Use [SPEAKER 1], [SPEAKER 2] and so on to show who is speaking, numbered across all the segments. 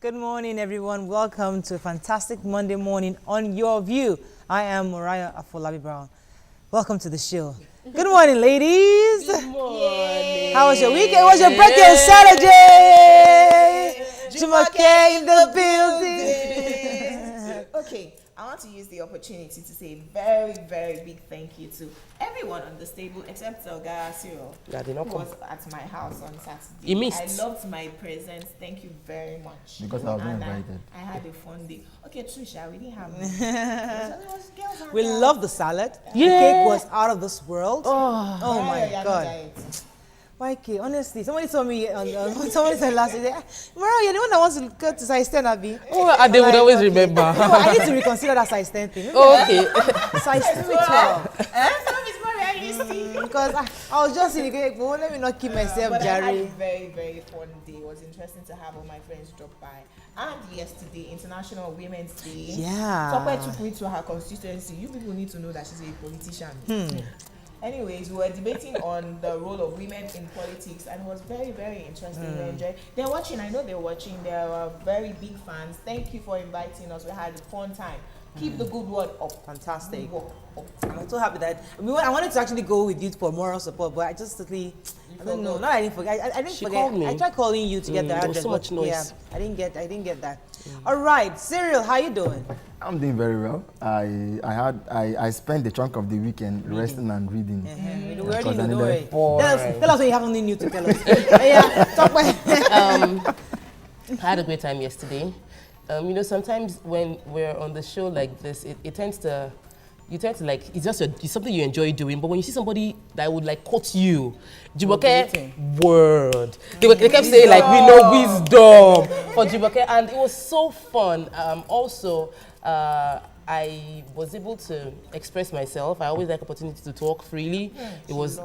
[SPEAKER 1] Good morning, everyone. Welcome to a fantastic Monday morning on Your View. I am Mariah Afolabi Brown. Welcome to the show. Good morning, ladies.
[SPEAKER 2] Good morning.
[SPEAKER 1] How was your weekend? It was your birthday on Saturday. Jumoke in the building.
[SPEAKER 2] Okay, I want to use the opportunity to say a very, very big thank you to everyone on this table except Elga Cyril, who was at my house on Saturday.
[SPEAKER 3] You missed.
[SPEAKER 2] I loved my presence. Thank you very much.
[SPEAKER 4] Because I was not invited.
[SPEAKER 2] I had a fun day. Okay, Trisha, we didn't have
[SPEAKER 1] We love the salad.
[SPEAKER 3] Yeah.
[SPEAKER 1] The cake was out of this world.
[SPEAKER 2] Oh
[SPEAKER 1] my God. YK, honestly, somebody told me, somebody said last day, Mariah, you're the one that wants to go to size 10, Abby.
[SPEAKER 3] Oh, and they would always remember.
[SPEAKER 1] No, I need to reconsider that size 10 thing.
[SPEAKER 3] Okay.
[SPEAKER 1] Size 12. Because I was just in the cake, but let me not keep myself
[SPEAKER 2] but I had a
[SPEAKER 1] jarring.
[SPEAKER 2] very, very fun day. It was interesting to have all my friends drop by. And yesterday, International Women's Day.
[SPEAKER 1] Yeah.
[SPEAKER 2] Topic took me to her constituency. You people need to know that she's a politician. Anyways, we were debating on the role of women in politics, and it was very, very interesting. We enjoyed. They're watching. I know they're watching. They are very big fans. Thank you for inviting us. We had a fun time. Keep the good word up.
[SPEAKER 1] Fantastic.
[SPEAKER 2] Good work up.
[SPEAKER 1] I'm so happy that I wanted to actually go with you for moral support, but I just totally, I don't know. Not I didn't forget. I didn't
[SPEAKER 3] She
[SPEAKER 1] forget.
[SPEAKER 3] called me.
[SPEAKER 1] I tried calling you to get the
[SPEAKER 3] There was
[SPEAKER 1] address,
[SPEAKER 3] so much
[SPEAKER 1] but
[SPEAKER 3] noise.
[SPEAKER 1] yeah, I didn't get that. All right, Cyril, how you doing?
[SPEAKER 4] I'm doing very well. I spent the chunk of the weekend resting and reading.
[SPEAKER 1] We already
[SPEAKER 4] Because I
[SPEAKER 1] know
[SPEAKER 4] needed
[SPEAKER 1] it.
[SPEAKER 4] four.
[SPEAKER 1] Tell us when you have something new to tell us. Yeah, talk about
[SPEAKER 3] I had a great time yesterday. Sometimes when we're on the show like this, you tend to like, it's something you enjoy doing, but when you see somebody that would like quote you, Jumoke, word. They kept saying like, we know wisdom for Jumoke, and it was so fun. Also, I was able to express myself. I always like opportunity to talk freely. It was,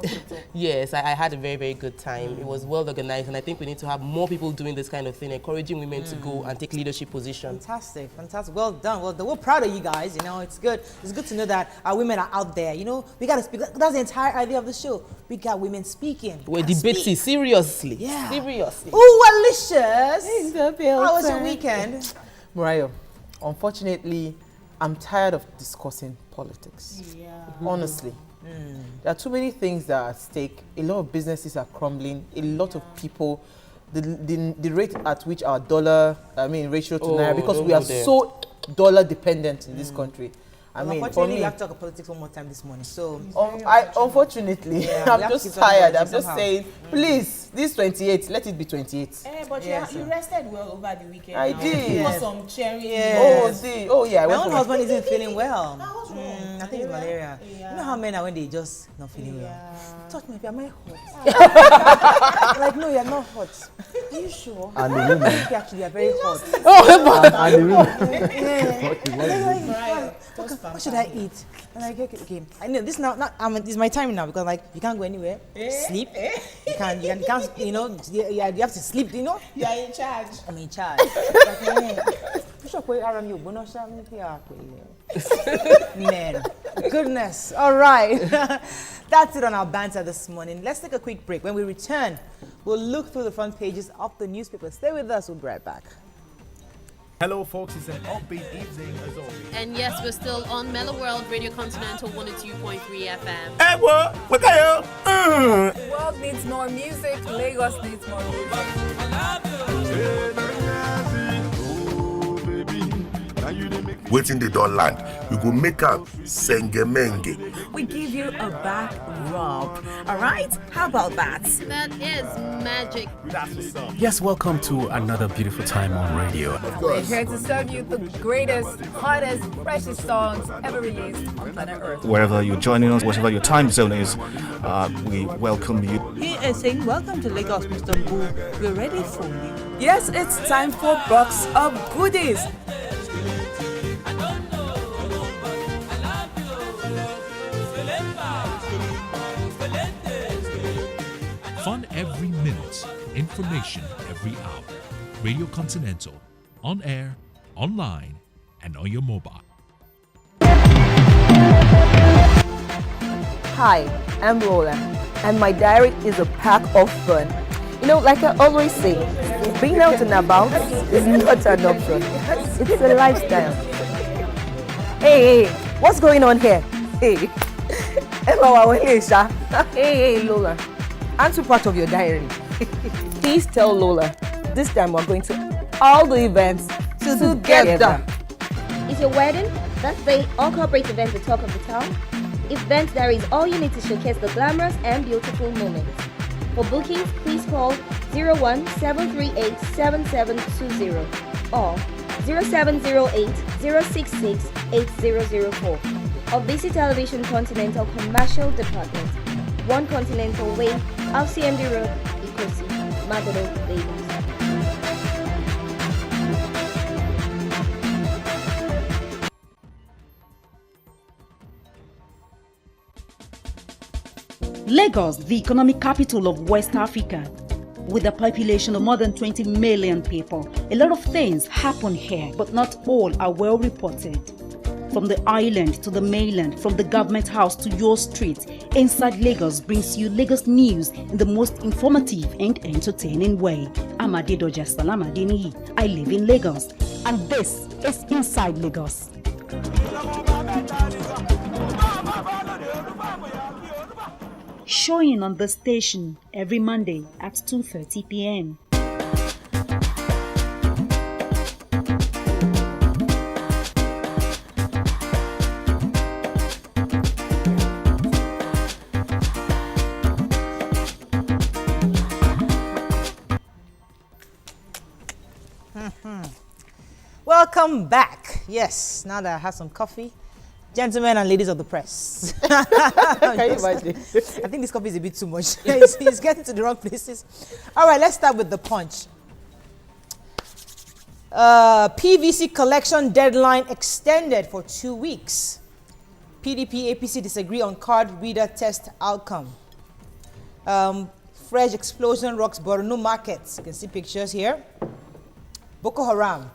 [SPEAKER 3] yes, I had a very, very good time. It was well organized, and I think we need to have more people doing this kind of thing, encouraging women to go and take leadership positions.
[SPEAKER 1] Fantastic. Well done. Well done. We're proud of you guys. It's good. It's good to know that our women are out there. We got to speak. That's the entire idea of the show. We got women speaking.
[SPEAKER 3] We're debating seriously.
[SPEAKER 1] Yeah.
[SPEAKER 3] Seriously.
[SPEAKER 1] Ooh, Alicious. How was your
[SPEAKER 5] How
[SPEAKER 1] weekend?
[SPEAKER 5] Mariah, unfortunately, I'm tired of discussing politics.
[SPEAKER 2] Yeah.
[SPEAKER 5] Honestly. There are too many things that are at stake. A lot of businesses are crumbling. A lot of people, the rate at which our ratio to naira, because we are so dollar dependent in this country.
[SPEAKER 1] Unfortunately, we have to talk politics one more time this morning. So,
[SPEAKER 5] unfortunately,
[SPEAKER 1] Yeah, we
[SPEAKER 5] I'm
[SPEAKER 1] have to
[SPEAKER 5] just
[SPEAKER 1] keep talking
[SPEAKER 5] tired. I'm
[SPEAKER 1] politics
[SPEAKER 5] just
[SPEAKER 1] somehow.
[SPEAKER 5] saying, please, this 28, let it be 28.
[SPEAKER 2] But
[SPEAKER 1] Yes,
[SPEAKER 2] you rested well over the weekend.
[SPEAKER 5] I
[SPEAKER 2] now.
[SPEAKER 5] did.
[SPEAKER 2] You
[SPEAKER 1] Yes.
[SPEAKER 2] got some cherry.
[SPEAKER 1] Yes.
[SPEAKER 5] Oh yeah. I
[SPEAKER 1] my
[SPEAKER 5] went
[SPEAKER 1] own
[SPEAKER 5] for
[SPEAKER 1] husband isn't feeling well.
[SPEAKER 2] What's wrong?
[SPEAKER 1] I think it's malaria.
[SPEAKER 2] Yeah.
[SPEAKER 1] You know how men are when they just not feeling well?
[SPEAKER 2] Yeah.
[SPEAKER 1] Touch me, am I hot? Like, no, you're not hot. Are you sure?
[SPEAKER 4] And the women.
[SPEAKER 1] I think you actually are very hot.
[SPEAKER 4] And the women.
[SPEAKER 2] Right.
[SPEAKER 1] What should I eat? And I get okay. I know this this is my time now because you can't go anywhere. Sleep. You can't. You you have to sleep.
[SPEAKER 2] You are in charge.
[SPEAKER 1] I'm in charge. Man, goodness. All right. That's it on our banter this morning. Let's take a quick break. When we return, we'll look through the front pages of the newspaper. Stay with us. We'll be right back.
[SPEAKER 6] Hello folks, it's an upbeat evening as always.
[SPEAKER 7] And yes, we're still on Mellow World Radio Continental 102.3 FM.
[SPEAKER 6] Hey, what?
[SPEAKER 8] The world needs more music. Lagos needs more music.
[SPEAKER 9] Waiting they don't land. You go make a sengemenge.
[SPEAKER 10] We give you a back rub. All right? How about that?
[SPEAKER 7] That is magic.
[SPEAKER 6] That's what's up.
[SPEAKER 11] Yes, welcome to another beautiful time on radio.
[SPEAKER 8] We're here to serve you the greatest, hottest, freshest songs ever released on planet Earth.
[SPEAKER 11] Wherever you're joining us, whatever your time zone is, we welcome you.
[SPEAKER 10] He is saying, welcome to Lagos, Mr. Boo. We're ready for you. Yes, it's time for Box of Goodies.
[SPEAKER 12] Fun every minute, information every hour. Radio Continental, on air, online, and on your mobile.
[SPEAKER 13] Hi, I'm Lola, and my diary is a pack of fun. Like I always say, Being out and about is not an option. It's a lifestyle. Hey, what's going on here? Hey, hey, Lola. Answer part of your diary. Please tell Lola, this time we're going to all the events together.
[SPEAKER 14] Is your wedding, birthday, or corporate event the talk of the town? Event Diary is all you need to showcase the glamorous and beautiful moments. For bookings, please call 01-738-7720 or 0708-066-8004 or visit Television Continental Commercial Department, 1 Continental Way, off CMD Road, Ikosi, Madodo, Lagos.
[SPEAKER 15] Lagos, the economic capital of West Africa, with a population of more than 20 million people. A lot of things happen here, but not all are well reported. From the island to the mainland, from the government house to your street, Inside Lagos brings you Lagos news in the most informative and entertaining way. I'm Adedoja Salamadini. I live in Lagos, and this is Inside Lagos. Showing on the station every Monday at 2:30 p.m.
[SPEAKER 1] Welcome back. Yes, now that I have some coffee. Gentlemen and ladies of the press.
[SPEAKER 5] Can you imagine?
[SPEAKER 1] I think this coffee is a bit too much. It's getting to the wrong places. All right, let's start with the punch. PVC collection deadline extended for 2 weeks. PDP, APC disagree on card reader test outcome. Fresh explosion rocks Borno markets. You can see pictures here. Boko Haram.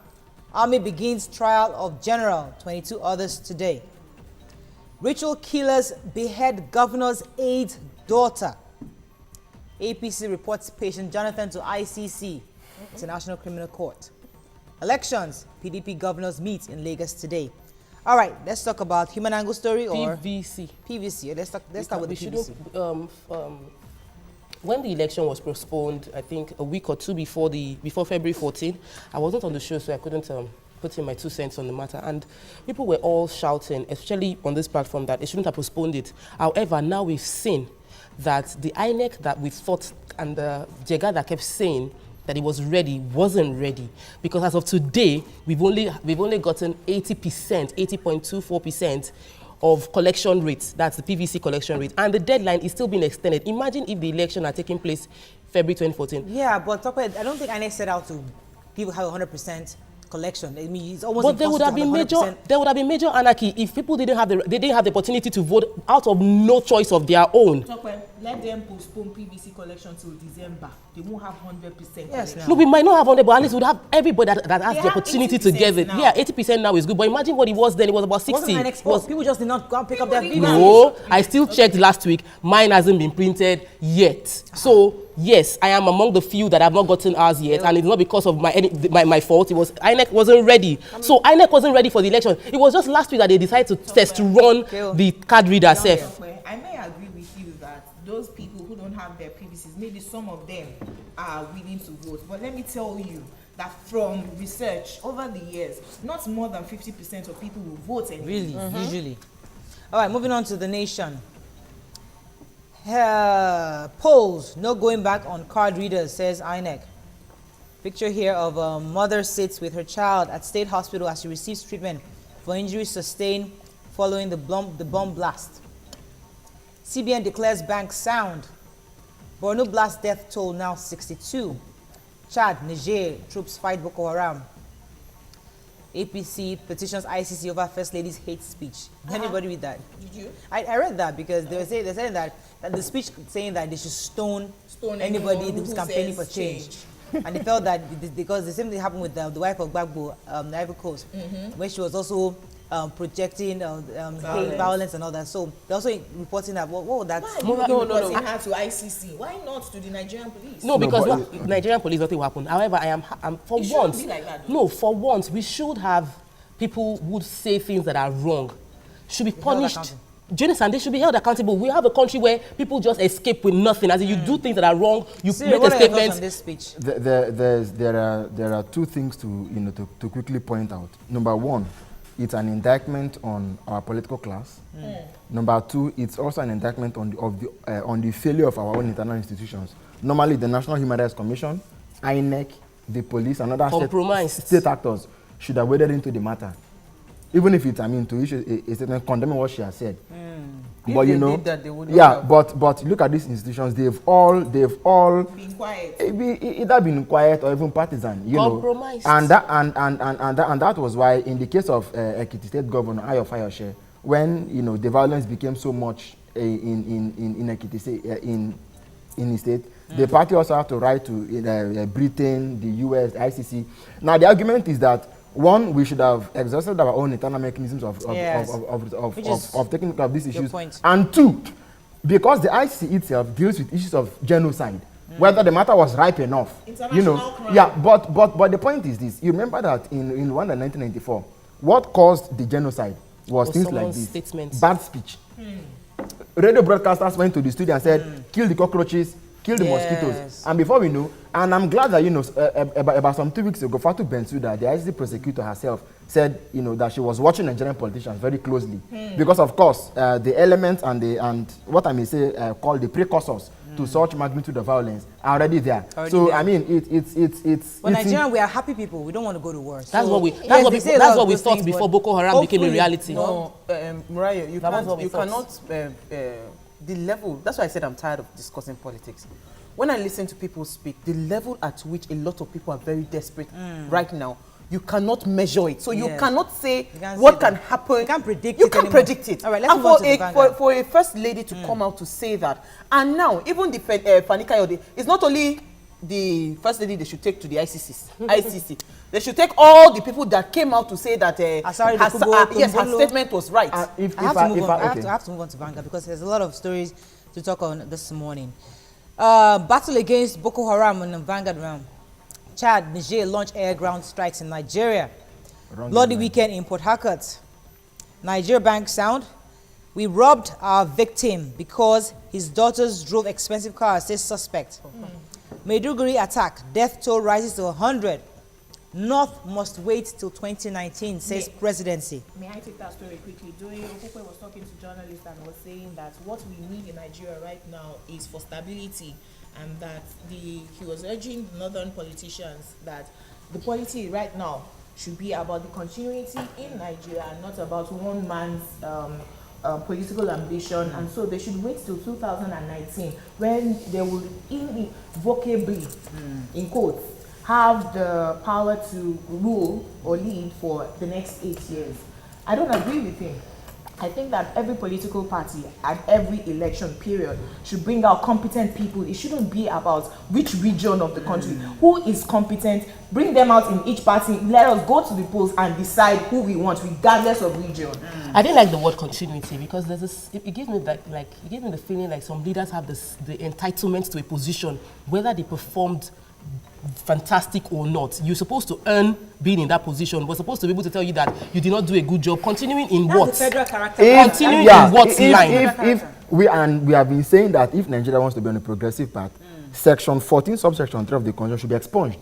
[SPEAKER 1] Army begins trial of general, 22 others today. Ritual killers behead governor's aide's daughter. APC reports patient Jonathan to ICC, International Criminal Court. Elections, PDP governors meet in Lagos today. All right, let's talk about human angle story or
[SPEAKER 3] PVC.
[SPEAKER 1] PVC. Let's start with the PVC.
[SPEAKER 3] When the election was postponed, I think a week or two before February 14, I wasn't on the show, so I couldn't put in my 2 cents on the matter. And people were all shouting, especially on this platform, that they shouldn't have postponed it. However, now we've seen that the INEC that we thought and the Jega that kept saying that it was ready wasn't ready, because as of today, we've only gotten 80%, 80.24%. of collection rates. That's the PVC collection rate. And the deadline is still being extended. Imagine if the election had taken place February 2014.
[SPEAKER 1] Yeah, but I don't think INEC set out to people have 100% collection. I mean, it's almost.
[SPEAKER 3] But there would have been major anarchy if people didn't have the opportunity to vote out of no choice of their own.
[SPEAKER 2] Let them postpone PVC collection till December. They won't have 100%.
[SPEAKER 1] Yes,
[SPEAKER 3] no, we might not have 100%, but at least we'd have everybody that has the opportunity to get it.
[SPEAKER 2] Now.
[SPEAKER 3] Yeah, 80% now is good. But imagine what it was then. It was about 60.
[SPEAKER 1] People just did not go and pick up their videos.
[SPEAKER 3] No, I still checked last week. Mine hasn't been printed yet. So yes, I am among the few that have not gotten ours yet, and it's not because of my fault. It was INEC wasn't ready. So INEC wasn't ready for the election. It was just last week that they decided to test to run the card reader safe.
[SPEAKER 2] I may agree with you that those people who don't have their PVCs, maybe some of them are willing to vote. But let me tell you that from research over the years, not more than 50% of people will vote anyway.
[SPEAKER 1] Really, usually. All right, moving on to the nation. Polls, no going back on card readers, says INEC. Picture here of a mother sits with her child at state hospital as she receives treatment for injuries sustained following the bomb blast. CBN declares bank sound. Borno blast death toll now 62. Chad, Niger, troops fight Boko Haram. APC petitions ICC over First Lady's hate speech. Did anybody read that?
[SPEAKER 2] Did you?
[SPEAKER 1] I read that because they're saying that the speech saying that they should stone anybody who's campaigning for change. And they felt that because the same thing happened with the wife of Gbagbo, the Ivory Coast, where she was also projecting hate, violence and all that. So they're also reporting that. What would that?
[SPEAKER 2] No. Reporting her to ICC. Why not to the Nigerian police?
[SPEAKER 3] No, because Nigerian police, nothing will happen. However, I'm for once.
[SPEAKER 2] Be like that,
[SPEAKER 3] no, for once, we should have people who would say things that are wrong should be punished. Do you understand? They should be held accountable. We have a country where people just escape with nothing. As in, you do things that are wrong, you make a statement.
[SPEAKER 1] On this speech?
[SPEAKER 4] There are two things to quickly point out. Number one, it's an indictment on our political class. Number two, it's also an indictment on the failure of our own internal institutions. Normally, the National Human Rights Commission, INEC, the police, and other state actors should have waded into the matter. Even if it's, to issue a statement condemning what she has said. But but look at these institutions. They've all
[SPEAKER 2] been quiet.
[SPEAKER 4] Either been quiet or even partisan.
[SPEAKER 3] Compromised.
[SPEAKER 4] And that was why, in the case of Ekiti State Governor Ayo Fayose, when the violence became so much in Ekiti State, in his state, the party also had to write to Britain, the US, the ICC. Now the argument is that, one, we should have exhausted our own internal mechanisms of taking care of these issues. And two, because the ICC itself deals with issues of genocide, whether the matter was ripe enough.
[SPEAKER 2] Crime.
[SPEAKER 4] Yeah, but the point is this. You remember that in Rwanda 1994, what caused the genocide was things like this.
[SPEAKER 3] Statement.
[SPEAKER 4] Bad speech. Radio broadcasters went to the studio and said, kill the cockroaches, kill the mosquitoes. And before we know, and I'm glad that, about some 2 weeks ago, Fatu Bensouda, the ICC prosecutor herself, said, that she was watching Nigerian politicians very closely. Because, of course, the elements and what I may say called the precursors to such magnitude of violence are already there. It's
[SPEAKER 1] But Nigerian, we are happy people. We don't want to go to war.
[SPEAKER 3] That's
[SPEAKER 1] so
[SPEAKER 3] what we thought before Boko Haram became a reality.
[SPEAKER 5] No, Mariah, you cannot the level. That's why I said I'm tired of discussing politics. When I listen to people speak, the level at which a lot of people are very desperate right now, you cannot measure it. So you cannot say what can happen.
[SPEAKER 1] You can't predict
[SPEAKER 5] You can't predict it.
[SPEAKER 1] All right, let's move on to the Vanguard.
[SPEAKER 5] for a first lady to come out to say that, and now even the Fani Kayode, it's not only the first lady they should take to the ICC. They should take all the people that came out to say that her statement was right.
[SPEAKER 1] I have to move on to Vanguard because there's a lot of stories to talk on this morning. Battle against Boko Haram in the Vanguard realm. Chad, Niger launch air-ground strikes in Nigeria. Bloody weekend in Port Harcourt. Niger bank sound. We robbed our victim because his daughters drove expensive cars, says suspect. Maiduguri attack. Death toll rises to 100. North must wait till 2019, says presidency.
[SPEAKER 2] May I take that story quickly? Doyin Okupe was talking to journalists and was saying that what we need in Nigeria right now is for stability, and that he was urging the northern politicians that the policy right now should be about the continuity in Nigeria and not about one man's political ambition, and so they should wait till 2019 when they will irrevocably, in quotes, have the power to rule or lead for the next 8 years. I don't agree with him. I think that every political party at every election period should bring out competent people. It shouldn't be about which region of the country. Who is competent? Bring them out in each party. Let us go to the polls and decide who we want, regardless of region.
[SPEAKER 3] I didn't like the word continuity because there's this. It gives me it gives me the feeling like some leaders have the entitlement to a position, whether they performed fantastic or not. You're supposed to earn being in that position. We're supposed to be able to tell you that you did not do a good job. Continuing in what?
[SPEAKER 1] That's the federal character.
[SPEAKER 3] Continuing in what line?
[SPEAKER 4] If we have been saying that if Nigeria wants to be on a progressive path, Section 14, subsection 3 of the Constitution should be expunged.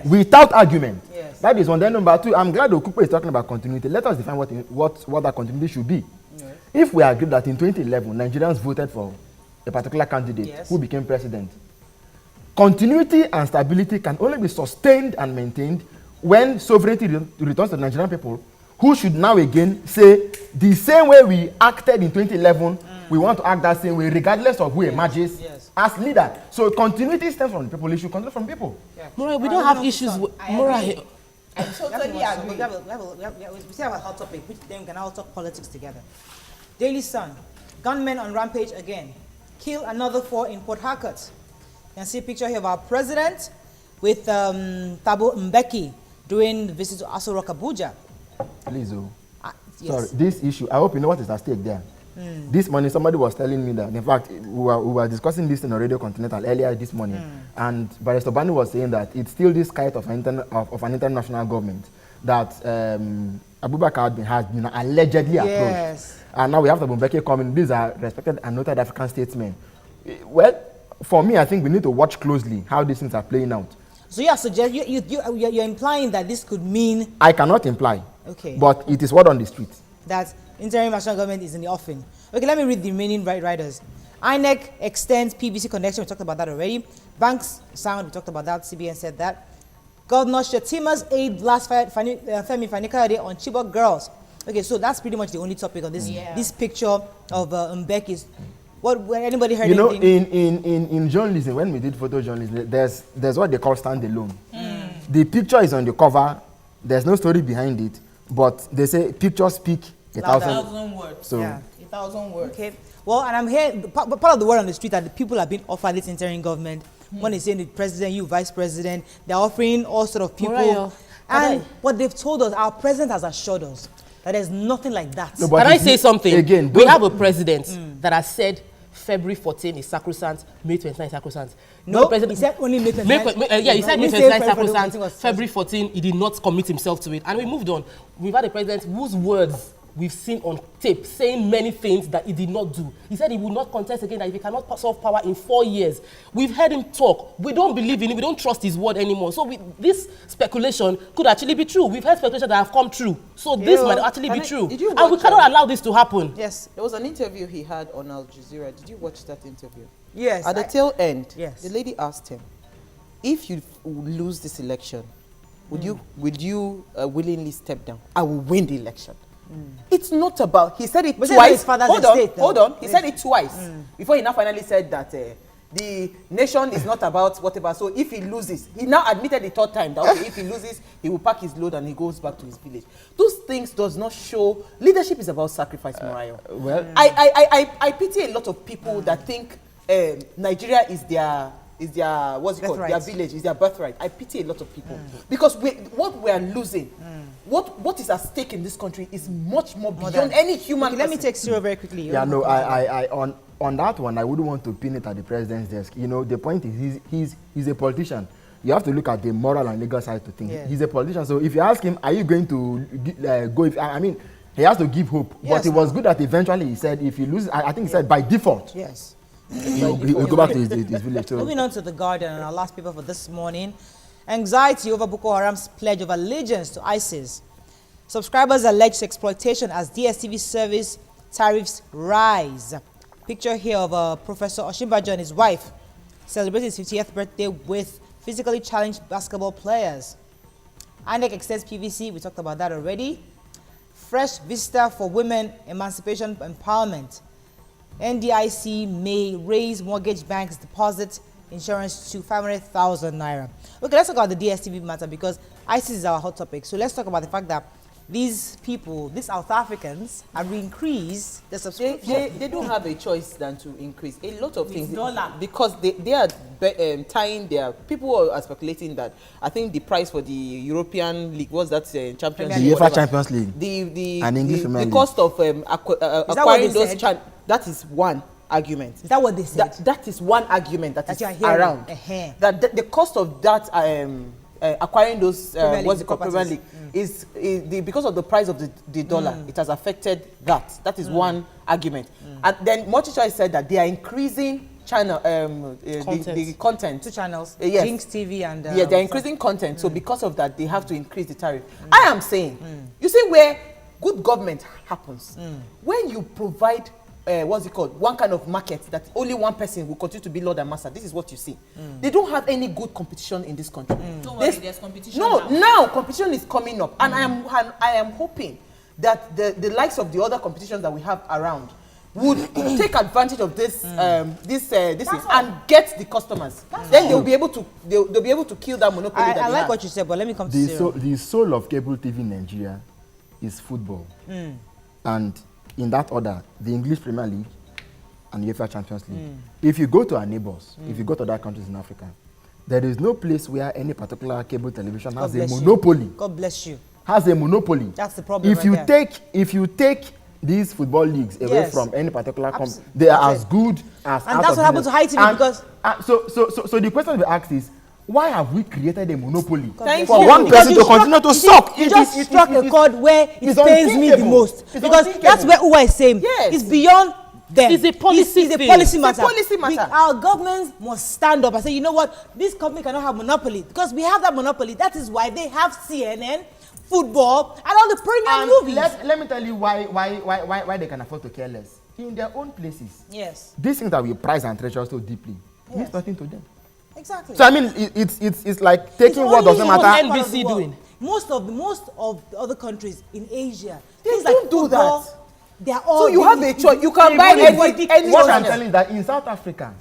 [SPEAKER 4] Without argument. That is one. Then number two, I'm glad Okupe is talking about continuity. Let us define what that continuity should be. If we agree that in 2011, Nigerians voted for a particular candidate who became president, continuity and stability can only be sustained and maintained when sovereignty returns to the Nigerian people, who should now again say the same way we acted in 2011, we want to act that same way regardless of who emerges as leader. So continuity stems from the people, it should come from people.
[SPEAKER 3] Mura, we don't have issues with Mura.
[SPEAKER 2] I totally agree.
[SPEAKER 1] We still have a hot topic, which then we can all talk politics together. Daily Sun, gunmen on rampage again. Kill another 4 in Port Harcourt. You can see a picture here of our president with Thabo Mbeki doing the visit to Aso Rock, Abuja.
[SPEAKER 4] Sorry, this issue, I hope you know what is at stake there. This morning, somebody was telling me that, in fact, we were discussing this in a Radio Continental earlier this morning, and Barrister Bani was saying that it's still this kite of an international government that Abubakar has been allegedly approached. And now we have the Mbeki coming. These are respected and noted African statesmen. Well, for me, I think we need to watch closely how these things are playing out.
[SPEAKER 1] So you're implying that this could mean...
[SPEAKER 4] I cannot imply, but it is word on the street.
[SPEAKER 1] That interim national government is in the offing. Okay, let me read the remaining riders. INEC extends PVC connection, we talked about that already. Banks sound, we talked about that, CBN said that. Governor Shetima's aide blast Femi Fani-Kayode on Chibok girls. Okay, so that's pretty much the only topic on this. This picture of Mbeki is... anybody heard anything?
[SPEAKER 4] In journalism, when we did photojournalism, there's what they call standalone. The picture is on the cover, there's no story behind it, but they say pictures speak 1,000
[SPEAKER 2] words.
[SPEAKER 4] So,
[SPEAKER 2] 1,000 words.
[SPEAKER 1] Okay. Well, and I'm here, part of the word on the street that the people have been offered this interim government. When they say the president, you vice president, they're offering all sort of people. And what they've told us, our president has assured us that there's nothing like that.
[SPEAKER 3] No, can I say something? Again, we have a president that has said February 14 is sacrosanct, May 29 is sacrosanct.
[SPEAKER 1] No, president, he said only May 29.
[SPEAKER 3] Yeah, he said May 29 is sacrosanct. February 14, he did not commit himself to it. And we moved on. We've had a president whose words we've seen on tape saying many things that he did not do. He said he would not contest again, that if he cannot solve power in 4 years. We've heard him talk. We don't believe in it. We don't trust his word anymore. So this speculation could actually be true. We've heard speculation that have come true. So this might actually be true. And we cannot allow this to happen.
[SPEAKER 5] Yes. There was an interview he had on Al Jazeera. Did you watch that interview?
[SPEAKER 1] Yes.
[SPEAKER 5] At the tail end, the lady asked him, if you lose this election, would you willingly step down? I will win the election. It's not about, he said it twice. Hold on. He said it twice before he now finally said that the nation is not about whatever. So if he loses, he now admitted the third time that okay, if he loses, he will pack his load and he goes back to his village. Those things does not show leadership is about sacrifice, Morayo.
[SPEAKER 4] Well,
[SPEAKER 5] I pity a lot of people that think Nigeria is their what's it called? Their village, is their birthright. I pity a lot of people because what we are losing, what is at stake in this country is much more beyond any human.
[SPEAKER 1] Okay, let me take Cyril very quickly.
[SPEAKER 4] Yeah, no, I on that one, I wouldn't want to pin it at the president's desk. You know, the point is he's a politician. You have to look at the moral and legal side to things. Yeah. He's a politician, so if you ask him, are you going to go? I mean, he has to give hope. Yes, but it was good that eventually he said, if he loses, I think he said by default.
[SPEAKER 1] Yes.
[SPEAKER 4] He'll go back to his village. So.
[SPEAKER 1] Moving on to The Guardian and our last paper for this morning. Anxiety over Boko Haram's pledge of allegiance to ISIS. Subscribers alleged exploitation as DSTV service tariffs rise. Picture here of Professor Oshimbajo and his wife celebrating his 50th birthday with physically challenged basketball players. INEC extends PVC, we talked about that already. Fresh vista for women emancipation empowerment. NDIC may raise mortgage banks deposit insurance to 500,000 naira. Okay, let's talk about the DSTV matter because ISIS is our hot topic. So let's talk about the fact that these people, these South Africans, have increased the subscription.
[SPEAKER 5] They don't have a choice than to increase a lot of things because they are tying their people are speculating that I think the price for the European League was that Champions League,
[SPEAKER 4] the UEFA Champions League,
[SPEAKER 5] the cost of acquiring those that is one argument.
[SPEAKER 1] Is that what they said?
[SPEAKER 5] That is one argument that is around. That the cost of that acquiring those what's it called, Premier League is because of the price of the dollar. It has affected that. That is one argument. And then MultiChoice said that they are increasing channel the content.
[SPEAKER 1] 2 channels.
[SPEAKER 5] Yes.
[SPEAKER 1] Jinx TV and
[SPEAKER 5] they're increasing content. So because of that, they have to increase the tariff. I am saying, you see where good government happens when you provide. What's it called? One kind of market that only one person will continue to be Lord and Master. This is what you see. They don't have any good competition in this country.
[SPEAKER 2] Don't worry, there's competition.
[SPEAKER 5] Now competition is coming up, and I am hoping that the likes of the other competitions that we have around would take advantage of this this and get the customers. Then they'll be able to kill that monopoly.
[SPEAKER 1] I like what you said, but let me come to
[SPEAKER 4] the soul of cable TV in Nigeria is football, and in that order, the English Premier League and the UEFA Champions League. If you go to our neighbors, if you go to other countries in Africa, there is no place where any particular cable television has a monopoly.
[SPEAKER 1] God bless you.
[SPEAKER 4] has a monopoly.
[SPEAKER 1] That's the problem.
[SPEAKER 4] If you take these football leagues away from any particular company, they are as good as.
[SPEAKER 1] And that's what happened to Haiti because.
[SPEAKER 4] So the question we ask is, why have we created a monopoly
[SPEAKER 1] for
[SPEAKER 4] one person to continue to suck?
[SPEAKER 1] You just struck a chord where it pains me the most, because that's where Uwa is saying it's beyond them.
[SPEAKER 3] It's a policy
[SPEAKER 1] It's a policy matter. Our governments must stand up and say, you know what, this company cannot have monopoly, because we have that monopoly. That is why they have CNN, football, and all the premium movies.
[SPEAKER 4] Let me tell you why they can afford to care less. In their own places, these things that we prize and treasure so deeply means nothing to them.
[SPEAKER 1] Exactly.
[SPEAKER 4] So I mean, it's like taking what doesn't matter.
[SPEAKER 3] What's NBC doing?
[SPEAKER 1] Most of the other countries in Asia,
[SPEAKER 5] they don't do that.
[SPEAKER 1] They are all.
[SPEAKER 5] So you have a choice. You can buy any.
[SPEAKER 4] What I'm telling you that in South Africa,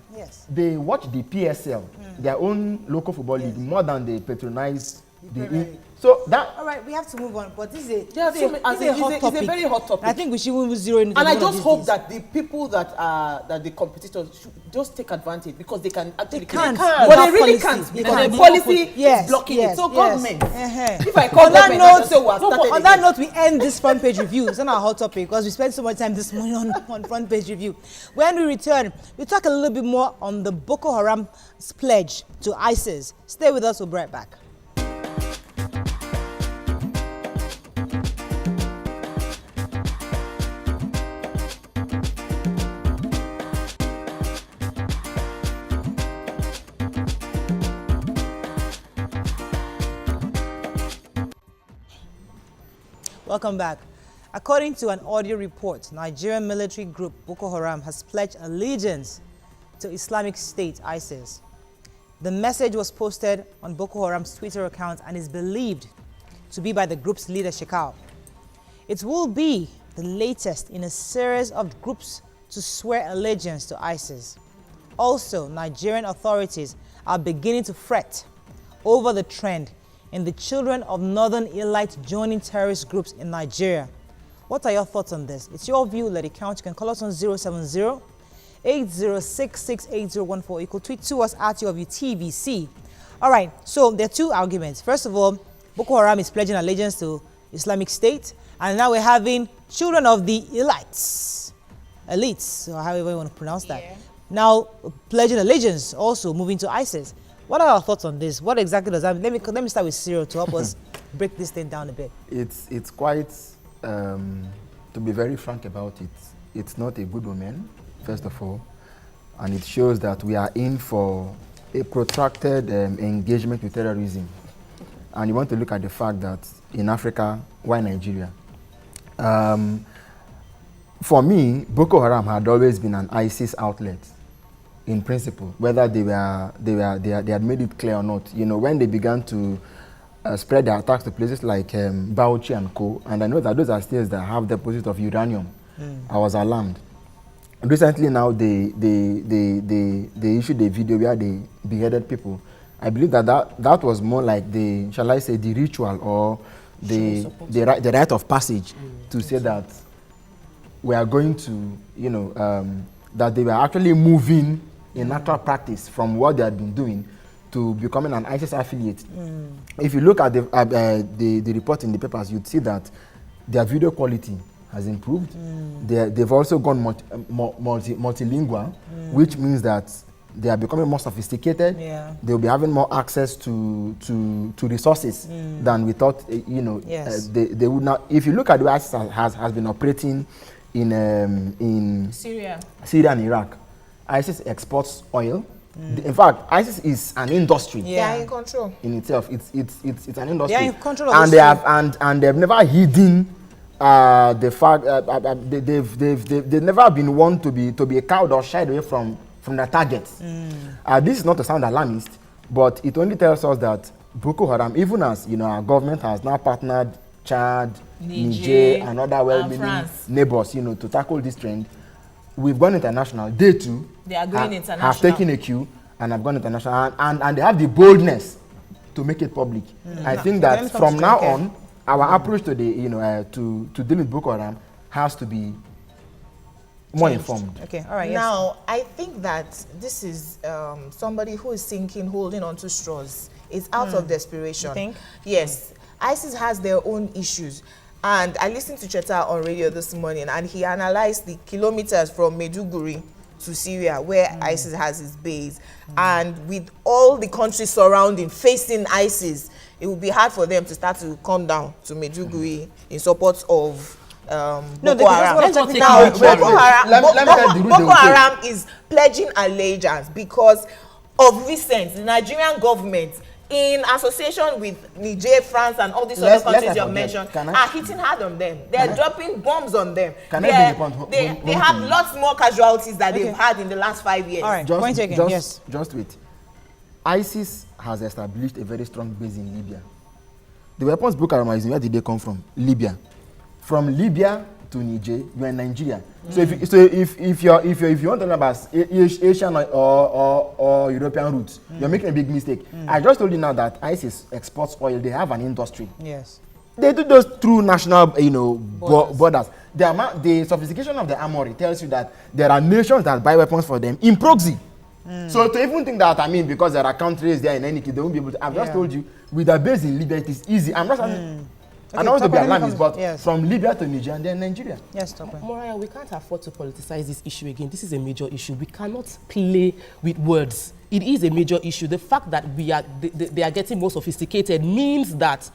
[SPEAKER 4] they watch the PSL, their own local football league, more than they patronize the. So that.
[SPEAKER 1] All right, we have to move on. But this is
[SPEAKER 5] a very hot topic.
[SPEAKER 1] I think we should move zero in.
[SPEAKER 5] And I just hope that the people that the competitors should just take advantage, because they can actually. They can't. But they really can't, because the policy is blocking it. So government. If I call government, I just say we are started.
[SPEAKER 1] On that note, we end this front page review. It's not our hot topic because we spent so much time this morning on front page review. When we return, we talk a little bit more on the Boko Haram's pledge to ISIS. Stay with us. We'll be right back. Welcome back. According to an audio report, Nigerian military group Boko Haram has pledged allegiance to Islamic State ISIS. The message was posted on Boko Haram's Twitter account and is believed to be by the group's leader, Shekau. It will be the latest in a series of groups to swear allegiance to ISIS. Also, Nigerian authorities are beginning to fret over the trend in the children of northern elites joining terrorist groups in Nigeria. What are your thoughts on this? It's your view. Let it count. You can call us on 070-8066-8014. You could tweet to us at YourViewTVC. All right, so there are two arguments. First of all, Boko Haram is pledging allegiance to Islamic State, and now we're having children of the elites, or however you want to pronounce that, now pledging allegiance, also moving to ISIS. What are our thoughts on this? What exactly does that mean? Let me start with Cyril to help us break this thing down a bit.
[SPEAKER 4] It's quite, to be very frank about it, it's not a good omen, first of all, and it shows that we are in for a protracted engagement with terrorism. And you want to look at the fact that in Africa, why Nigeria? For me, Boko Haram had always been an ISIS outlet. In principle, whether they had made it clear or not. You know, when they began to spread their attacks to places like Bauchi and Co. And I know that those are states that have deposits of uranium. I was alarmed. Recently now, they issued a video where they beheaded people. I believe that was more like the, shall I say, the ritual or the rite of passage to say that we are going to, you know, that they were actually moving in actual practice from what they had been doing to becoming an ISIS affiliate. If you look at the report in the papers, you'd see that their video quality has improved. They've also gone multilingual, which means that they are becoming more sophisticated. They'll be having more access to resources than we thought. You know, they would not. If you look at the way ISIS has been operating in
[SPEAKER 2] Syria
[SPEAKER 4] and Iraq, ISIS exports oil. In fact, ISIS is an industry.
[SPEAKER 2] They are in control
[SPEAKER 4] in itself. It's an industry.
[SPEAKER 1] They are in control of
[SPEAKER 4] and they have and they've never hidden the fact they've never been one to be cowed or shied away from their targets. This is not to sound alarmist, but it only tells us that Boko Haram, even as you know, our government has now partnered Chad, Niger, and other well-meaning neighbors, you know, to tackle this trend. We've gone international. They too have taken a cue and have gone international, and they have the boldness to make it public. I think that from now on, our approach to the to deal with Boko Haram has to be more informed.
[SPEAKER 1] Okay, all right.
[SPEAKER 2] Now, I think that this is somebody who is holding on to straws. It's out of desperation.
[SPEAKER 1] You think?
[SPEAKER 2] Yes. ISIS has their own issues. And I listened to Cheta on radio this morning, and he analyzed the kilometers from Maiduguri to Syria, where ISIS has its base. And with all the countries surrounding, facing ISIS, it will be hard for them to start to come down to Maiduguri in support of Boko Haram. Boko Haram is pledging allegiance because of recent, the Nigerian government, in association with Niger, France, and all these other countries you have mentioned, are hitting hard on them. They are dropping bombs on them. They have lots more casualties that they've had in the last 5 years.
[SPEAKER 1] All right, point taken. Yes.
[SPEAKER 4] Just wait. ISIS has established a very strong base in Libya. The weapons Boko Haram is using, where did they come from? Libya. From Libya to Niger, you are in Nigeria. So if you want to know about Asian or European routes, you're making a big mistake. I just told you now that ISIS exports oil. They have an industry.
[SPEAKER 1] Yes.
[SPEAKER 4] They do those through national, borders. The sophistication of the armory tells you that there are nations that buy weapons for them in proxy. So to even think that, because there are countries there in any case, they won't be able to. I've just told you, with a base in Libya, it is easy. I'm not saying. I don't want to be alarmist, but from Libya to Niger and then Nigeria.
[SPEAKER 1] Yes, Tope.
[SPEAKER 3] Mariah, we can't afford to politicize this issue again. This is a major issue. We cannot play with words. It is a major issue. The fact that they are getting more sophisticated means that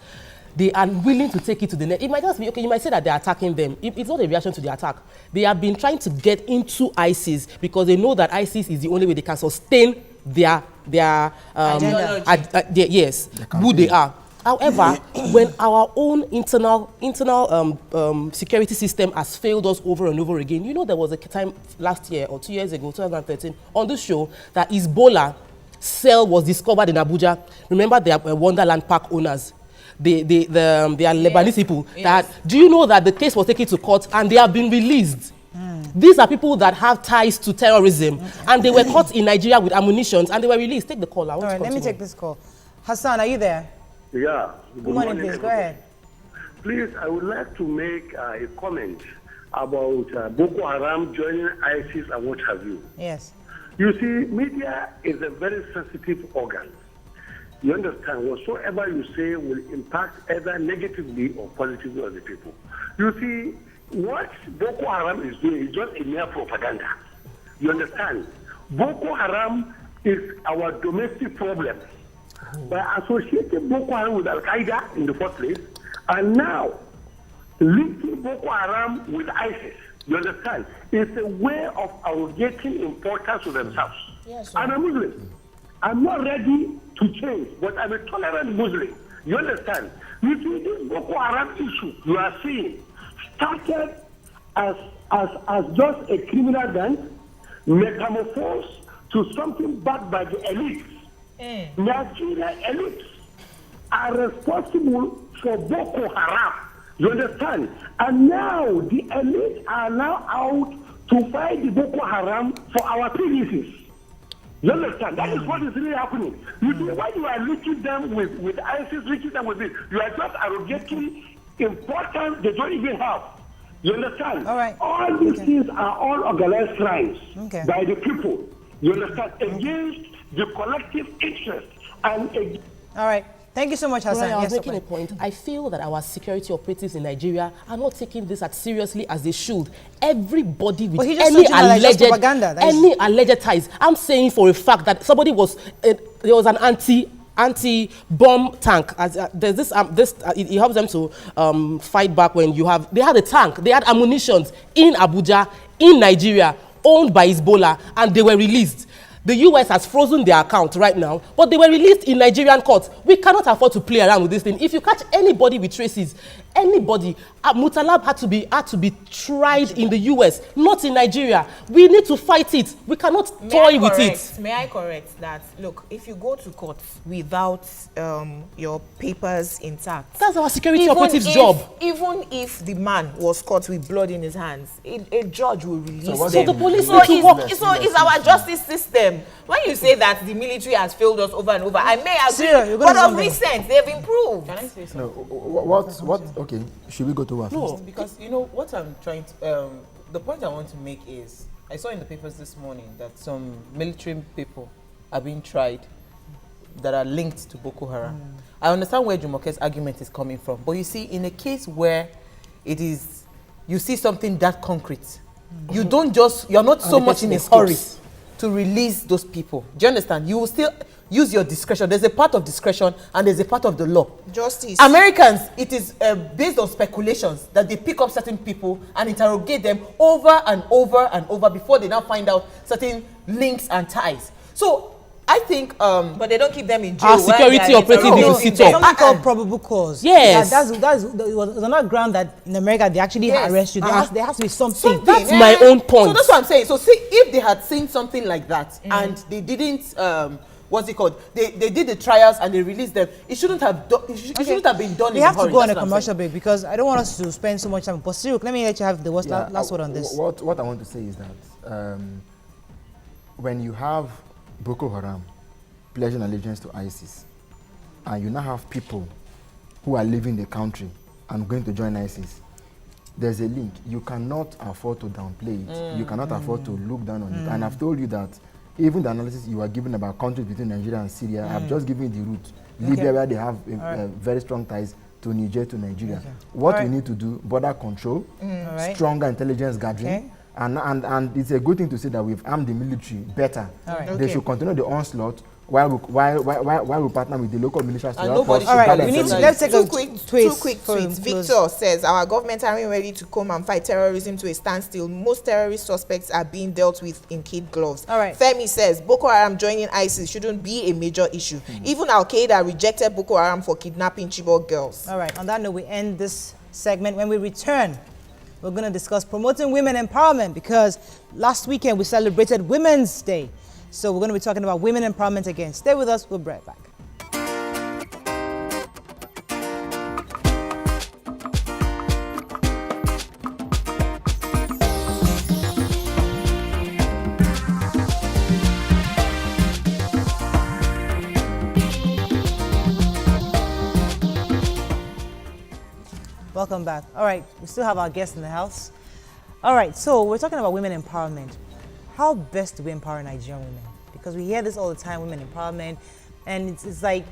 [SPEAKER 3] they are willing to take it to the next. It might just be, okay, you might say that they're attacking them. It's not a reaction to the attack. They have been trying to get into ISIS because they know that ISIS is the only way they can sustain their who they are. However, when our own internal security system has failed us over and over again, there was a time last year or 2 years ago, 2013, on this show that Ebola cell was discovered in Abuja. Remember, they are Wonderland Park owners. They are Lebanese people. Do you know that the case was taken to court and they have been released? These are people that have ties to terrorism, and they were caught in Nigeria with ammunition and they were released. Take the call.
[SPEAKER 1] All right, let me take this call. Hassan, are you there?
[SPEAKER 16] Yeah.
[SPEAKER 1] Good morning, please. Go ahead.
[SPEAKER 16] Please, I would like to make a comment about Boko Haram joining ISIS and what have you.
[SPEAKER 1] Yes.
[SPEAKER 16] You see, media is a very sensitive organ. You understand, whatsoever you say will impact either negatively or positively on the people. You see, what Boko Haram is doing is just a mere propaganda. You understand? Boko Haram is our domestic problem. By associating Boko Haram with Al-Qaeda in the first place, and now linking Boko Haram with ISIS, you understand? It's a way of arrogating importance to themselves. Yes, I'm a Muslim. I'm not ready to change, but I'm a tolerant Muslim. You understand? You see, this Boko Haram issue you are seeing started as just a criminal gang, metamorphosed to something backed by the elites. Nigerian elites are responsible for Boko Haram. You understand? And now the elites are now out to fight the Boko Haram for our PDCs. You understand? That is what is really happening. You see, when you are linking them with ISIS, linking them with this, you are just arrogating importance they don't even have. You understand?
[SPEAKER 1] All right.
[SPEAKER 16] All these things are all organized crimes by the people. You understand? Against the collective interest and
[SPEAKER 1] all right. Thank you so much, Hassan.
[SPEAKER 3] Right, I was making a point. I feel that our security operatives in Nigeria are not taking this as seriously as they should. Everybody with any alleged ties. I'm saying for a fact that somebody was there was an anti-bomb tank. There's this it helps them to fight back when they had a tank, they had ammunitions in Abuja, in Nigeria, owned by Hezbollah, and they were released. The US has frozen their account right now, but they were released in Nigerian courts. We cannot afford to play around with this thing. If you catch anybody with traces, anybody, Mutalab had to be tried in the US, not in Nigeria. We need to fight it. We cannot toy with it.
[SPEAKER 2] May I correct that? Look, if you go to court without your papers intact,
[SPEAKER 3] that's our security operative's job.
[SPEAKER 2] Even if the man was caught with blood in his hands, a judge will release them.
[SPEAKER 3] So the police need to work.
[SPEAKER 2] So it's our justice system. When you say that the military has failed us over and over, I may agree, but of recent, they've improved.
[SPEAKER 5] Can I say something?
[SPEAKER 4] No, what? Okay, should we go to what?
[SPEAKER 5] No, because what I'm trying to, the point I want to make is, I saw in the papers this morning that some military people are being tried that are linked to Boko Haram. I understand where Jumoke's argument is coming from, but you see, in a case where it is, you see something that concrete, you don't just, you're not so much in a hurry to release those people. Do you understand? You will still use your discretion. There's a part of discretion and there's a part of the law.
[SPEAKER 2] Justice.
[SPEAKER 5] Americans, it is based on speculations that they pick up certain people and interrogate them over and over and over before they now find out certain links and ties. So I think,
[SPEAKER 2] but they don't keep them in jail.
[SPEAKER 3] Our security operative need to sit up.
[SPEAKER 1] Something called probable cause.
[SPEAKER 3] Yes.
[SPEAKER 1] That's it was another ground that in America they actually arrest you. There has to be something.
[SPEAKER 3] That's my own point.
[SPEAKER 5] So that's what I'm saying. So see, if they had seen something like that and they didn't, what's it called? They did the trials and they released them. It shouldn't have it shouldn't have been done.
[SPEAKER 1] We have to go on a commercial break because I don't want us to spend so much time. But Cyril, let me let you have the last word on this.
[SPEAKER 4] What I want to say is that when you have Boko Haram pledging allegiance to ISIS, and you now have people who are leaving the country and going to join ISIS, there's a link. You cannot afford to downplay it. You cannot afford to look down on it. And I've told you that even the analysis you are giving about countries between Nigeria and Syria, I've just given you the route. Libya, where they have very strong ties to Niger, to Nigeria. What we need to do, border control, stronger intelligence gathering, and it's a good thing to say that we've armed the military better. They should continue the onslaught while we partner with the local militias to help us.
[SPEAKER 1] All right, let's take
[SPEAKER 2] two quick tweets. Victor says, our government aren't ready to come and fight terrorism to a standstill. Most terrorist suspects are being dealt with in kid gloves.
[SPEAKER 1] All right.
[SPEAKER 2] Femi says, Boko Haram joining ISIS shouldn't be a major issue. Even Al-Qaeda rejected Boko Haram for kidnapping Chibok girls.
[SPEAKER 1] All right, on that note, we end this segment. When we return, we're going to discuss promoting women empowerment because last weekend we celebrated Women's Day. So we're going to be talking about women empowerment again. Stay with us. We'll be right back. Welcome back. All right, we still have our guests in the house. All right, so we're talking about women empowerment. How best do we empower Nigerian women? Because we hear this all the time, women empowerment, and it's like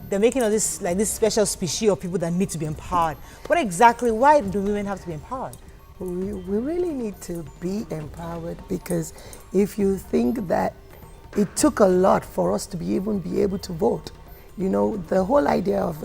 [SPEAKER 1] they're making all this like this special species of people that need to be empowered. Why do women have to be empowered?
[SPEAKER 17] We really need to be empowered because if you think that it took a lot for us to even be able to vote, you know, the whole idea of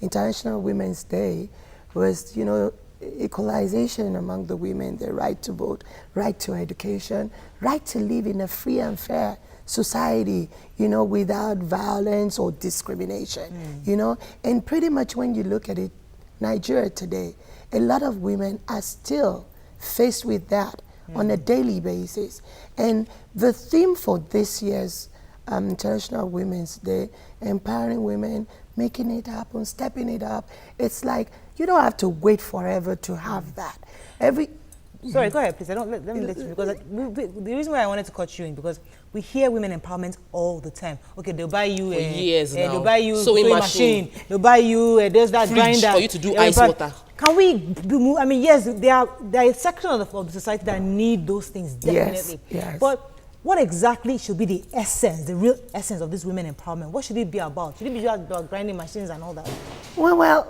[SPEAKER 17] International Women's Day was, you know, equalization among the women, the right to vote, right to education, right to live in a free and fair society, you know, without violence or discrimination, you know. And pretty much when you look at it, Nigeria today, a lot of women are still faced with that on a daily basis. And the theme for this year's International Women's Day, empowering women, making it happen, stepping it up, it's like, you don't have to wait forever to have that.
[SPEAKER 1] Sorry, go ahead, please. Let me let you, because the reason why I wanted to cut you in because we hear women empowerment all the time. Okay, they'll buy you they'll buy you sewing machine, they'll buy you there's that
[SPEAKER 3] fridge
[SPEAKER 1] grinder
[SPEAKER 3] for you to do ice water.
[SPEAKER 1] Can we do? I mean, yes, there are a section of the society that need those things definitely.
[SPEAKER 17] Yes.
[SPEAKER 1] But what exactly should be the essence, the real essence of this women empowerment? What should it be about? Should it be about grinding machines and all that?
[SPEAKER 17] Well,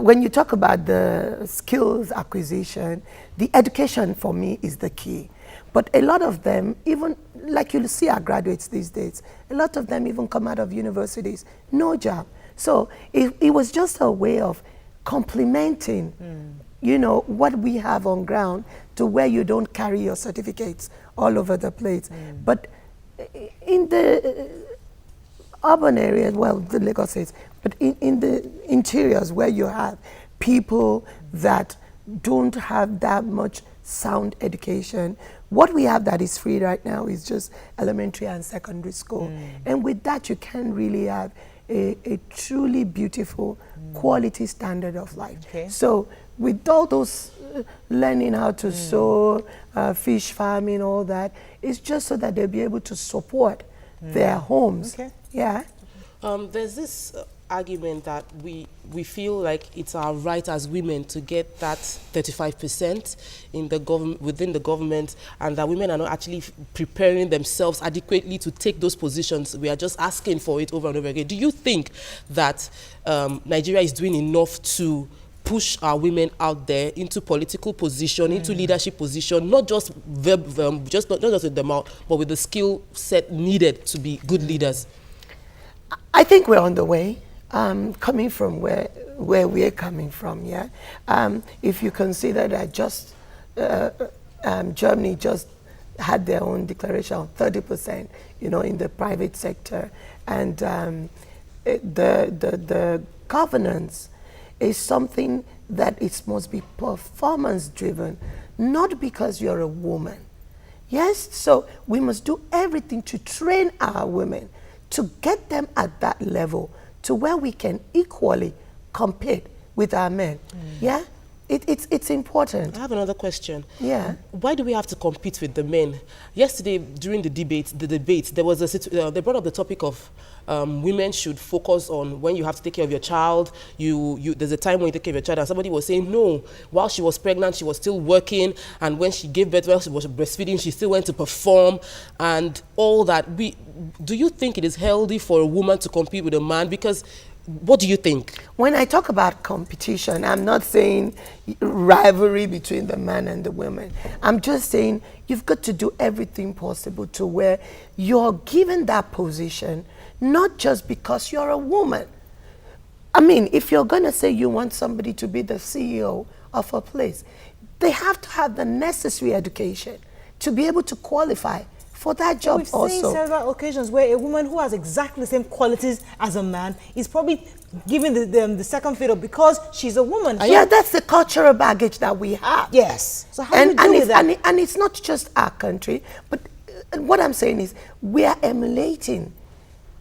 [SPEAKER 17] when you talk about the skills acquisition, the education for me is the key. But a lot of them, even like you'll see our graduates these days, a lot of them even come out of universities, no job. So it was just a way of complementing, you know, what we have on ground to where you don't carry your certificates all over the place. But in the urban areas, well, the Lagos says, but in the interiors where you have people that don't have that much sound education, what we have that is free right now is just elementary and secondary school. And with that, you can really have a truly beautiful quality standard of life. So with all those learning how to sew, fish farming, all that, it's just so that they'll be able to support their homes. Yeah.
[SPEAKER 3] There's this argument that we feel like it's our right as women to get that 35% in the within the government, and that women are not actually preparing themselves adequately to take those positions. We are just asking for it over and over again. Do you think that Nigeria is doing enough to push our women out there into political position, into leadership position, not just not just with the mouth, but with the skill set needed to be good leaders?
[SPEAKER 17] I think we're on the way, coming from where we're coming from, yeah. If you consider that just Germany just had their own declaration of 30%, in the private sector, and the governance is something that it must be performance driven, not because you're a woman. Yes, so we must do everything to train our women to get them at that level to where we can equally compete with our men. Yeah, it's important.
[SPEAKER 3] I have another question.
[SPEAKER 17] Yeah.
[SPEAKER 3] Why do we have to compete with the men? Yesterday, during the debate, there was they brought up the topic of women should focus on when you have to take care of your child. There's a time when you take care of your child, and somebody was saying no. While she was pregnant, she was still working, and when she gave birth, while she was breastfeeding, she still went to perform and all that. Do you think it is healthy for a woman to compete with a man? Because what do you think?
[SPEAKER 17] When I talk about competition, I'm not saying rivalry between the man and the women. I'm just saying you've got to do everything possible to where you're given that position, not just because you're a woman. I mean, if you're going to say you want somebody to be the CEO of a place, they have to have the necessary education to be able to qualify for that job.
[SPEAKER 1] We've seen several occasions where a woman who has exactly the same qualities as a man is probably given the second fiddle because she's a woman. So
[SPEAKER 17] yeah, that's the cultural baggage that we have.
[SPEAKER 1] Yes. So how do we deal with that?
[SPEAKER 17] And it's not just our country, but what I'm saying is we are emulating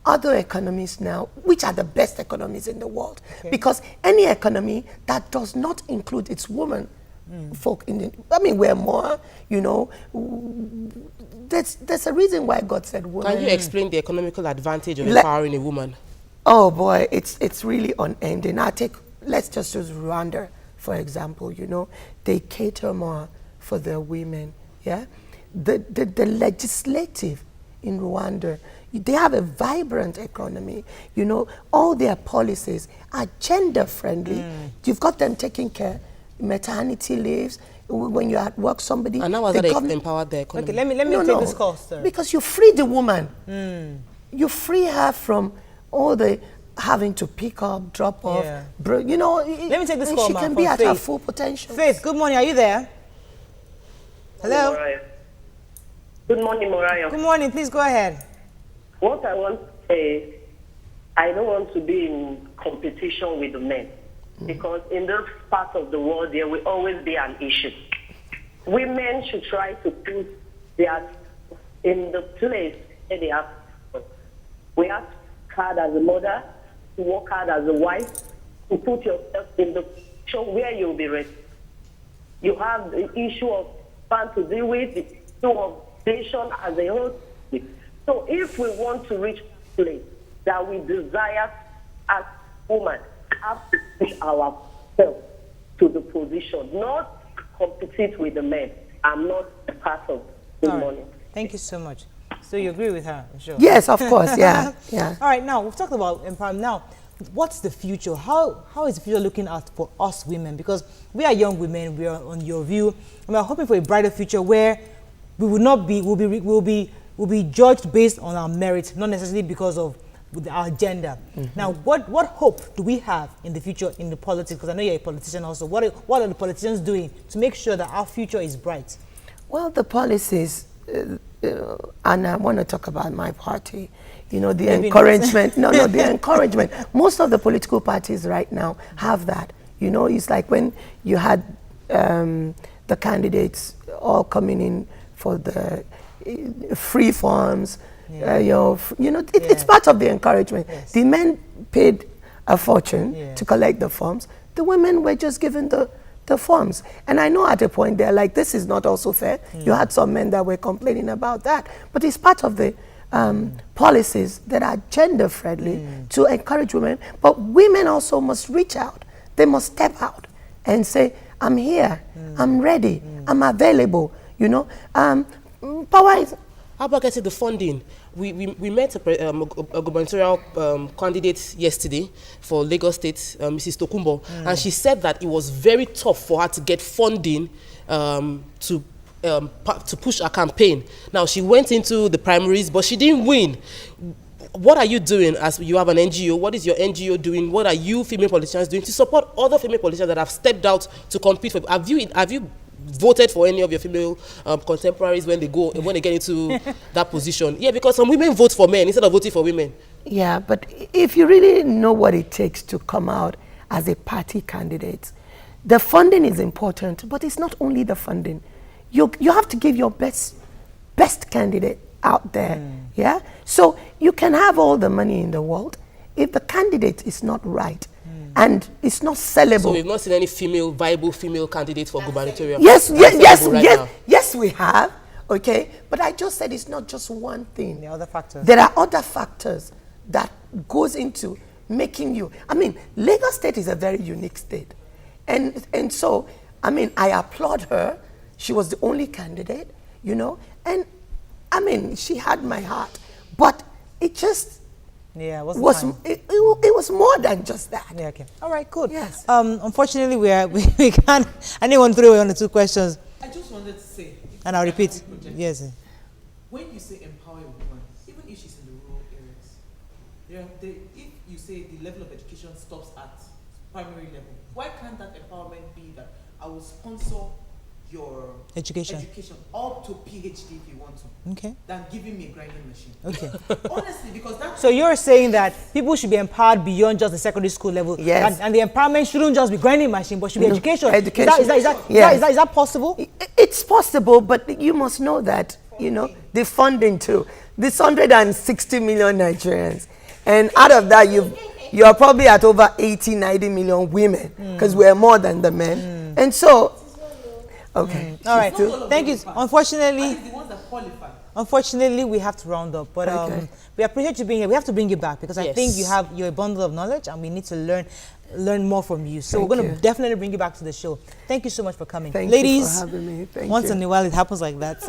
[SPEAKER 17] other economies now, which are the best economies in the world. Okay. Because any economy that does not include its women folk we're more, there's a reason why God said women.
[SPEAKER 3] Can you explain the economical advantage of empowering a woman?
[SPEAKER 17] Oh boy, it's really unending. Let's just use Rwanda, for example, they cater more for their women, yeah? The legislative in Rwanda, they have a vibrant economy, all their policies are gender friendly. You've got them taking care, maternity leaves, when you're at work, somebody...
[SPEAKER 3] And how was that empowered the economy?
[SPEAKER 1] Okay, let me take this call, sir.
[SPEAKER 17] Because you free the woman. You free her from all the having to pick up, drop off.
[SPEAKER 1] Let me take this call,
[SPEAKER 17] she can be at her full potential.
[SPEAKER 1] Faith, good morning. Are you there? Hello?
[SPEAKER 18] Good morning, Mariah.
[SPEAKER 1] Good morning. Please go ahead.
[SPEAKER 18] What I want to say, I don't want to be in competition with the men. Because in this part of the world, there will always be an issue. Women should try to put their in the place where they have. We have to work hard as a mother, to work hard as a wife, to put yourself in the position where you'll be ready. You have the issue of fun to deal with, the issue of nation as a whole. So if we want to reach a place that we desire as women, have to push ourselves to the position, not compete with the men. I'm not a part of the money.
[SPEAKER 1] Thank you so much. So you agree with her, I'm sure?
[SPEAKER 17] Yes, of course, yeah.
[SPEAKER 1] All right, now we've talked about empowerment. Now, what's the future? How is the future looking out for us women? Because we are young women, we are on Your View, and we are hoping for a brighter future where we will not be, we'll be judged based on our merit, not necessarily because of our gender. Now, what hope do we have in the future in the politics? Because I know you're a politician also. What are the politicians doing to make sure that our future is bright?
[SPEAKER 17] Well, the policies, and I want to talk about my party, the encouragement. The encouragement. Most of the political parties right now have that. It's like when you had the candidates all coming in for the free forms. It's part of the encouragement. Yes. The men paid a fortune to collect the forms. The women were just given the forms. And I know at a point they're like, this is not also fair. You had some men that were complaining about that. But it's part of the policies that are gender friendly to encourage women. But women also must reach out. They must step out and say, I'm here, I'm ready, I'm available, you know. Power is...
[SPEAKER 3] How about getting the funding? We met a gubernatorial candidate yesterday for Lagos State, Mrs. Tokumbo, and she said that it was very tough for her to get funding to push her campaign. Now, she went into the primaries, but she didn't win. What are you doing as you have an NGO? What is your NGO doing? What are you female politicians doing to support other female politicians that have stepped out to compete for? Have you voted for any of your female contemporaries when they get into that position? Yeah, because some women vote for men instead of voting for women.
[SPEAKER 17] Yeah, but if you really know what it takes to come out as a party candidate, the funding is important, but it's not only the funding. You have to give your best candidate out there. Yeah, so you can have all the money in the world if the candidate is not right and it's not sellable.
[SPEAKER 3] So we've not seen any viable female candidates for gubernatorial.
[SPEAKER 17] Yes, we have. Okay, but I just said it's not just one thing.
[SPEAKER 1] The other factors.
[SPEAKER 17] There are other factors that goes into making you. I mean, Lagos State is a very unique state, and so I mean, I applaud her. She was the only candidate, you know, and I mean, she had my heart, but it just it was more than just that.
[SPEAKER 1] Yeah, okay. All right, good.
[SPEAKER 17] Yes.
[SPEAKER 1] Unfortunately, we can't. Anyone threw away on the two questions.
[SPEAKER 5] I just wanted to say,
[SPEAKER 1] and I'll repeat. Yes.
[SPEAKER 5] When you say empower a woman, even if she's in the rural areas, if you say the level of education stops at primary level, why can't that empowerment be that I will sponsor your education up to PhD if you want to,
[SPEAKER 1] okay,
[SPEAKER 5] than giving me a grinding machine.
[SPEAKER 1] Okay.
[SPEAKER 5] Honestly, because that's...
[SPEAKER 1] So you're saying that people should be empowered beyond just the secondary school level.
[SPEAKER 17] Yes.
[SPEAKER 1] And the empowerment shouldn't just be grinding machine, but should be education.
[SPEAKER 17] Education.
[SPEAKER 1] Is that possible?
[SPEAKER 17] It's possible, but you must know that, you know, the funding too. This 160 million Nigerians, and out of that you are probably at over 80, 90 million women, because we're more than the men. And so, okay.
[SPEAKER 1] All right. Thank you. Unfortunately, we have to round up. But we appreciate you being here. We have to bring you back because I think you're a bundle of knowledge, and we need to learn more from you. So we're going to definitely bring you back to the show. Thank you so much for coming, ladies.
[SPEAKER 17] Thank you for having me. Thank
[SPEAKER 1] once
[SPEAKER 17] you.
[SPEAKER 1] in a while, it happens like that.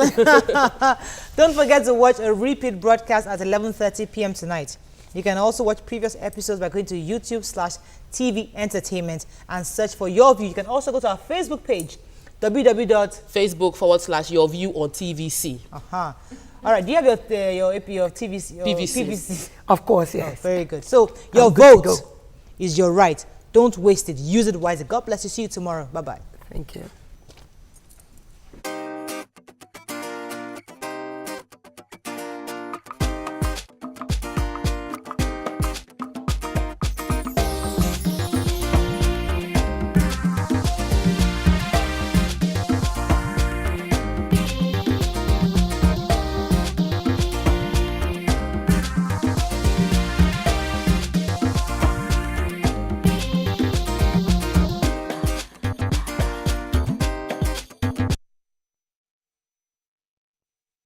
[SPEAKER 1] Don't forget to watch a repeat broadcast at 11:30 p.m. tonight. You can also watch previous episodes by going to YouTube/TV Entertainment and search for Your View. You can also go to our Facebook page,
[SPEAKER 3] www.facebook.com/YourView on TVC.
[SPEAKER 1] All right. Do you have your TVC? PVC?
[SPEAKER 17] Of course, yes.
[SPEAKER 1] Oh, very good. So your vote is your right. Don't waste it. Use it wisely. God bless you. See you tomorrow. Bye-bye.
[SPEAKER 17] Thank you.